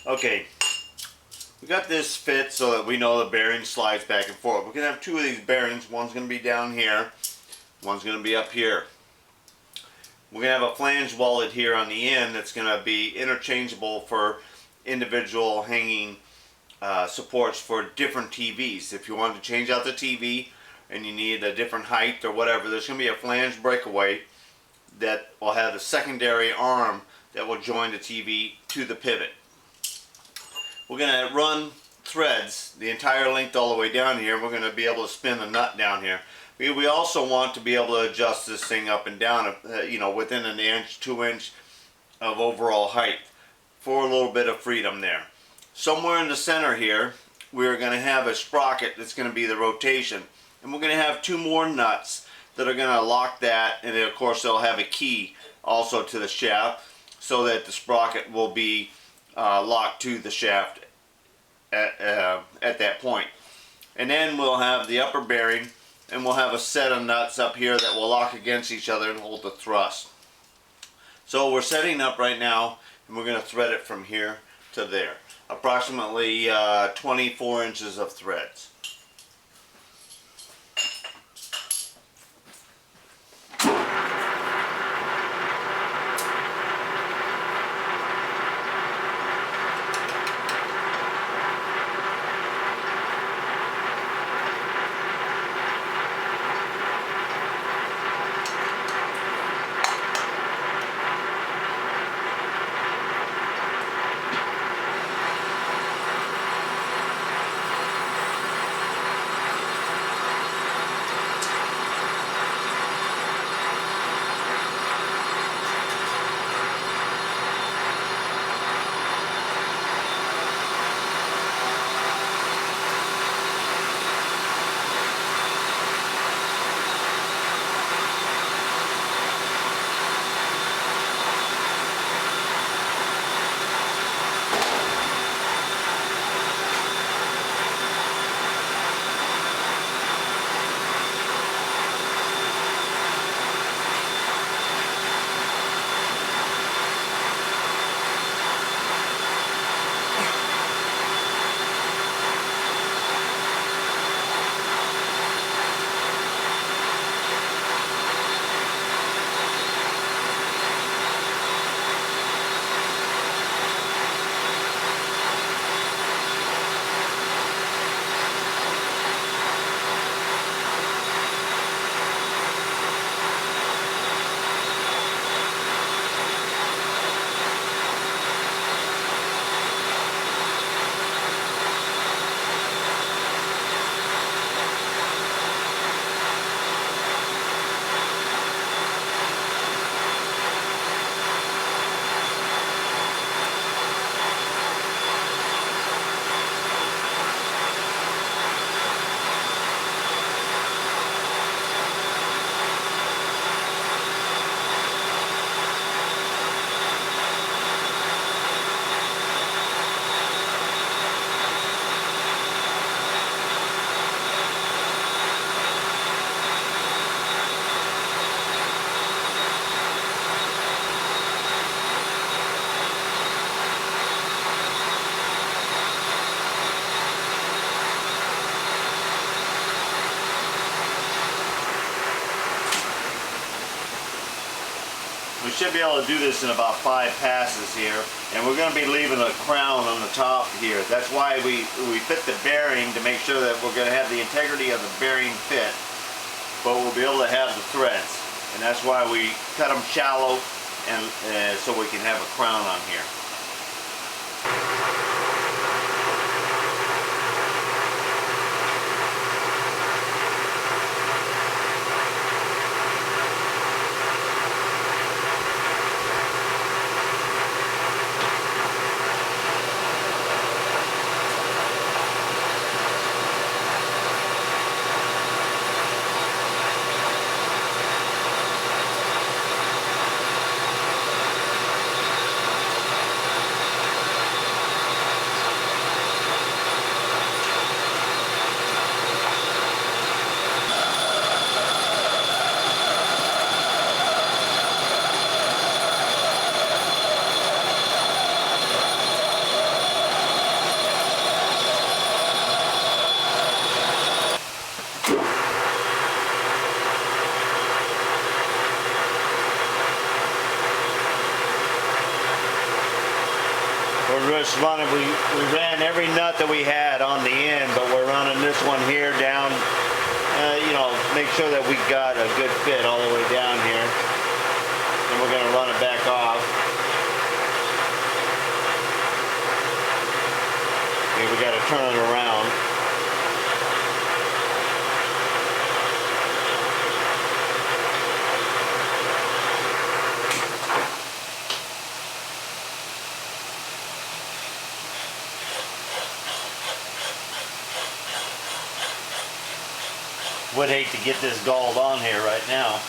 Okay, we got this fit so that we know the bearing slides back and forth. We're going to have two of these bearings. One's going to be down here. One's going to be up here. We're going to have a flange welded here on the end that's going to be interchangeable for individual hanging supports for different TVs. If you want to change out the TV and you need a different height or whatever, there's going to be a flange breakaway that will have a secondary arm that will join the TV to the pivot. We're going to run threads the entire length all the way down here. We're going to be able to spin the nut down here. We also want to be able to adjust this thing up and down, you know, within an inch, 2 inch of overall height for a little bit of freedom there. Somewhere in the center here, we're going to have a sprocket that's going to be the rotation. And we're going to have two more nuts that are going to lock that, and then of course they'll have a key also to the shaft so that the sprocket will be locked to the shaft at that point. And then we'll have the upper bearing, and we'll have a set of nuts up here that will lock against each other and hold the thrust. So we're setting up right now, and we're going to thread it from here to there. Approximately 24 inches of threads. We should be able to do this in about 5 passes here, and we're going to be leaving a crown on the top here. That's why we fit the bearing to make sure that we're going to have the integrity of the bearing fit, but we'll be able to have the threads, and that's why we cut them shallow, and so we can have a crown on here. just running, we ran every nut that we had on the end, but we're running this one here down, you know, make sure that we got a good fit all the way down here. And we're going to run it back off. Okay, we got to turn it around. Would hate to get this galled on here right now.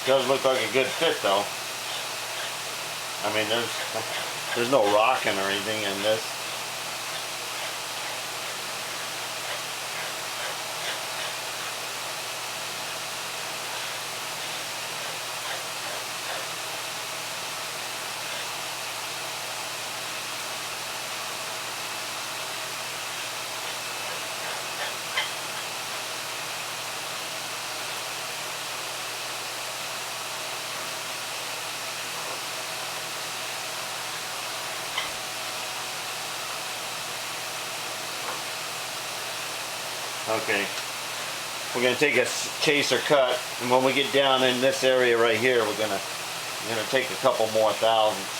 Does look like a good fit though. I mean, there's no rocking or anything in this. Okay, we're going to take a chaser cut, and when we get down in this area right here, we're going to take a couple more thousandths.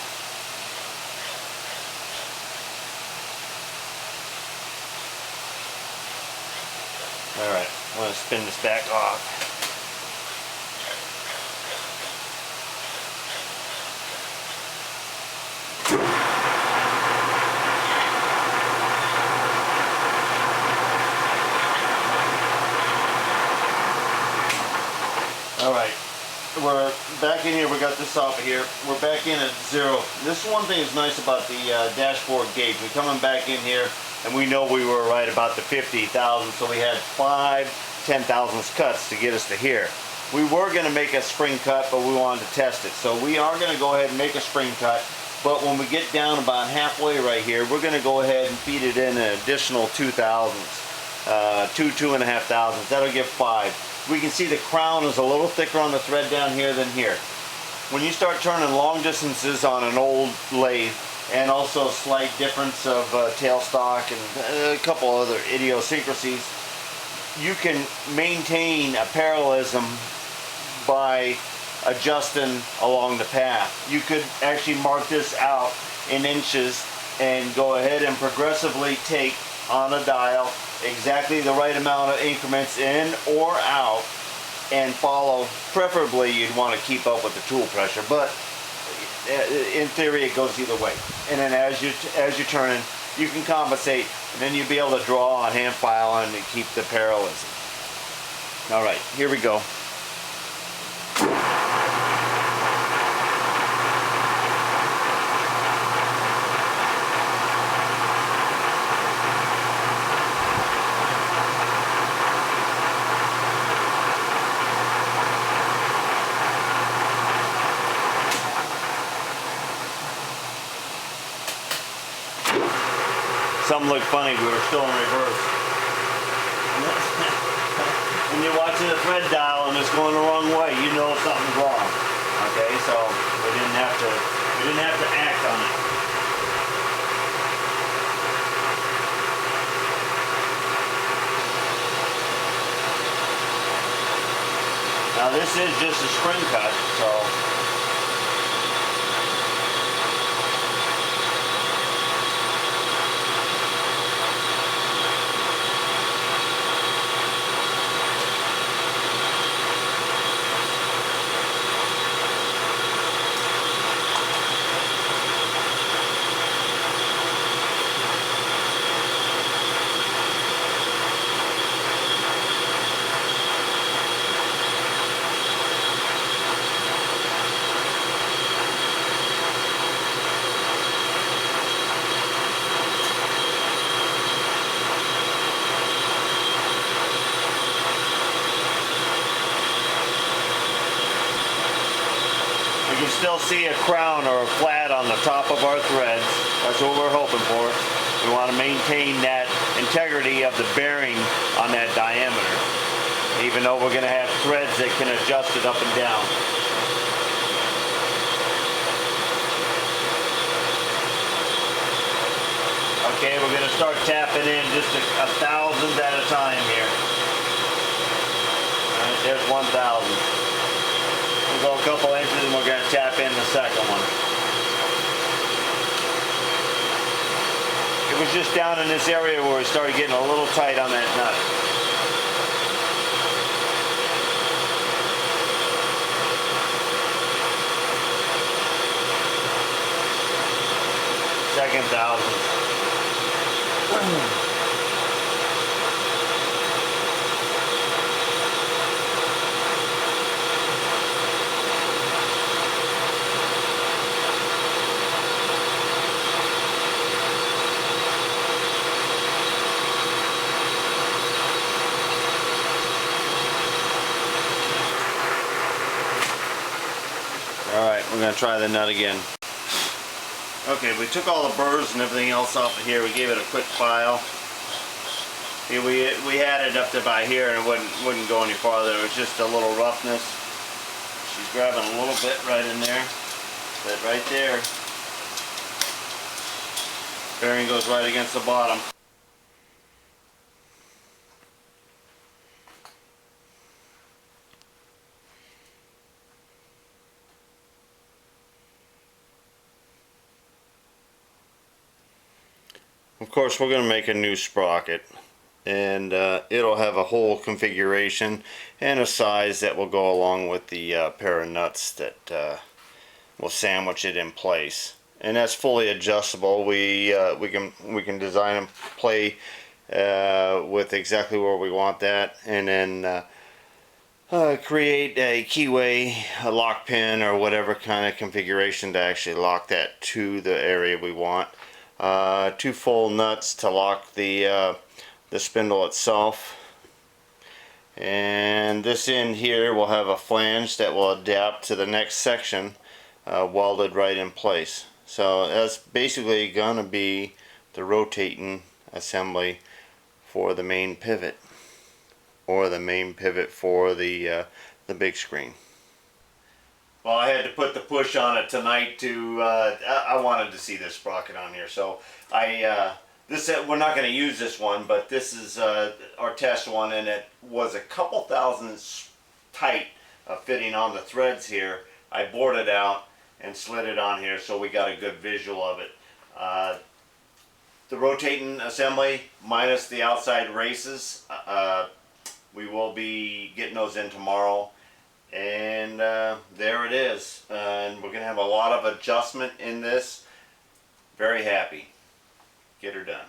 All right, I'm going to spin this back off. Alright, we're back in here, we got this off of here, we're back in at 0. This one thing is nice about the dashboard gauge. We're coming back in here and we know we were right about the 50,000, so we had 5 10,000ths cuts to get us to here. We were going to make a spring cut, but we wanted to test it. So we are going to go ahead and make a spring cut, but when we get down about halfway right here, we're going to go ahead and feed it in an additional 2,000ths, 2.5 thousandths. That'll give 5. We can see the crown is a little thicker on the thread down here than here. When you start turning long distances on an old lathe, and also a slight difference of tailstock and a couple other idiosyncrasies, you can maintain a parallelism by adjusting along the path. You could actually mark this out in inches and go ahead and progressively take on a dial exactly the right amount of increments in or out, and follow. Preferably you'd want to keep up with the tool pressure, but in theory it goes either way. And then as you're turning, you can compensate, and then you'll be able to draw on hand file and keep the parallelism. All right, here we go. Something looked funny, we were still in reverse. When you're watching the thread dial and it's going the wrong way, you know something's wrong. Okay, so we didn't have to act on it. Now this is just a spring cut, so still see a crown or a flat on the top of our threads. That's what we're hoping for. We want to maintain that integrity of the bearing on that diameter, even though we're going to have threads that can adjust it up and down. Okay, we're going to start tapping in just a thousandth at a time here. Alright, there's 1,000. We'll go a couple inches and we're going to tap in the second one. It was just down in this area where we started getting a little tight on that nut. Second thousand. Alright, we're going to try the nut again. Okay, we took all the burrs and everything else off of here. We gave it a quick file. See, we had it up to about here and it wouldn't go any farther. It was just a little roughness. She's grabbing a little bit right in there. But right there, bearing goes right against the bottom. Of course, we're going to make a new sprocket, and it'll have a whole configuration and a size that will go along with the pair of nuts that will sandwich it in place. And that's fully adjustable. We can design and play with exactly where we want that, and then create a keyway, a lock pin, or whatever kind of configuration to actually lock that to the area we want. 2 full nuts to lock the spindle itself, and this end here will have a flange that will adapt to the next section, welded right in place. So that's basically gonna be the rotating assembly for the main pivot, or the main pivot for the big screen. Well, I had to put the push on it tonight to, I wanted to see this sprocket on here, so we're not going to use this one, but this is our test one, and it was a couple thousandths tight fitting on the threads here. I bored it out and slid it on here so we got a good visual of it. The rotating assembly minus the outside races, we will be getting those in tomorrow. And there it is, and we're going to have a lot of adjustment in this. Very happy. Get her done.